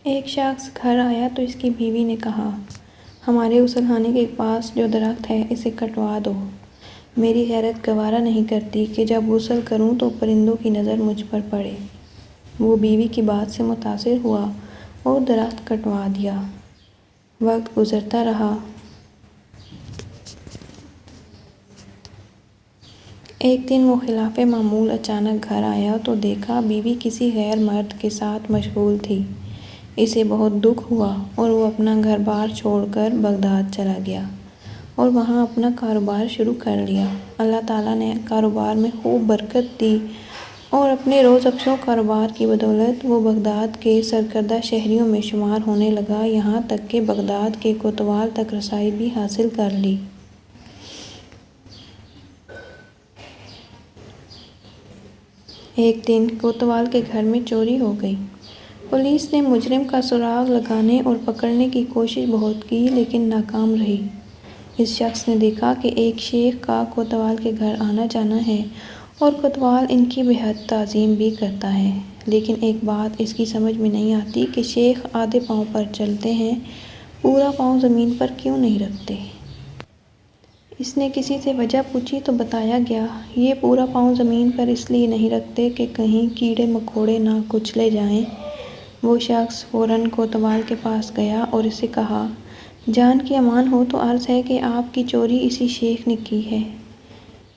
ایک شخص گھر آیا تو اس کی بیوی نے کہا، ہمارے غسل خانے کے پاس جو درخت ہے اسے کٹوا دو۔ میری غیرت گوارا نہیں کرتی کہ جب غسل کروں تو پرندوں کی نظر مجھ پر پڑے۔ وہ بیوی کی بات سے متاثر ہوا اور درخت کٹوا دیا۔ وقت گزرتا رہا۔ ایک دن وہ خلاف معمول اچانک گھر آیا تو دیکھا بیوی کسی غیر مرد کے ساتھ مشغول تھی۔ اسے بہت دکھ ہوا اور وہ اپنا گھر بار چھوڑ کر بغداد چلا گیا اور وہاں اپنا کاروبار شروع کر لیا۔ اللہ تعالیٰ نے کاروبار میں خوب برکت دی اور اپنے روزافزوں کاروبار کی بدولت وہ بغداد کے سرکردہ شہریوں میں شمار ہونے لگا، یہاں تک کہ بغداد کے کوتوال تک رسائی بھی حاصل کر لی۔ ایک دن کوتوال کے گھر میں چوری ہو گئی۔ پولیس نے مجرم کا سراغ لگانے اور پکڑنے کی کوشش بہت کی لیکن ناکام رہی۔ اس شخص نے دیکھا کہ ایک شیخ کا کوتوال کے گھر آنا جانا ہے اور کوتوال ان کی بے حد تعظیم بھی کرتا ہے، لیکن ایک بات اس کی سمجھ میں نہیں آتی کہ شیخ آدھے پاؤں پر چلتے ہیں، پورا پاؤں زمین پر کیوں نہیں رکھتے؟ اس نے کسی سے وجہ پوچھی تو بتایا گیا، یہ پورا پاؤں زمین پر اس لیے نہیں رکھتے کہ کہیں کیڑے مکوڑے نہ کچلے جائیں۔ وہ شخص فوراً کوتوال کے پاس گیا اور اسے کہا، جان کی امان ہو تو عرض ہے کہ آپ کی چوری اسی شیخ نے کی ہے۔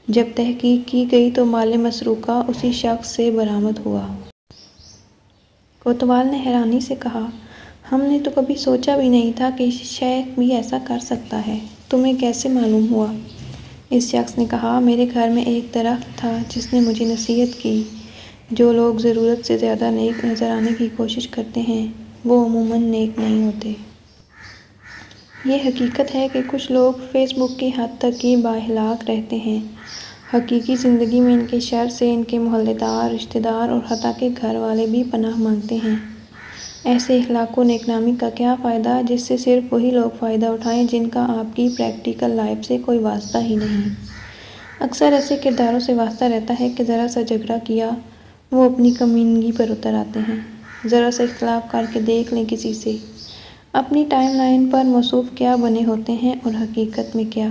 جب تحقیق کی گئی تو مال مسروقہ اسی شخص سے برآمد ہوا۔ کوتوال نے حیرانی سے کہا، ہم نے تو کبھی سوچا بھی نہیں تھا کہ شیخ بھی ایسا کر سکتا ہے، تمہیں کیسے معلوم ہوا؟ اس شخص نے کہا، میرے گھر میں ایک درخت تھا جس نے مجھے نصیحت کی، جو لوگ ضرورت سے زیادہ نیک نظر آنے کی کوشش کرتے ہیں وہ عموماً نیک نہیں ہوتے۔ یہ حقیقت ہے کہ کچھ لوگ فیس بک کی حد تک ہی بااخلاق رہتے ہیں، حقیقی زندگی میں ان کے شر سے ان کے محلے دار، رشتہ دار اور حتیٰ کہ گھر والے بھی پناہ مانگتے ہیں۔ ایسے اخلاق و نیک نامی کا کیا فائدہ جس سے صرف وہی لوگ فائدہ اٹھائیں جن کا آپ کی پریکٹیکل لائف سے کوئی واسطہ ہی نہیں۔ اکثر ایسے کرداروں سے واسطہ رہتا ہے کہ ذرا سا جھگڑا کیا وہ اپنی کمینگی پر اتر آتے ہیں۔ ذرا سا اختلاف کر کے دیکھ لیں کسی سے، اپنی ٹائم لائن پر موصوف کیا بنے ہوتے ہیں اور حقیقت میں کیا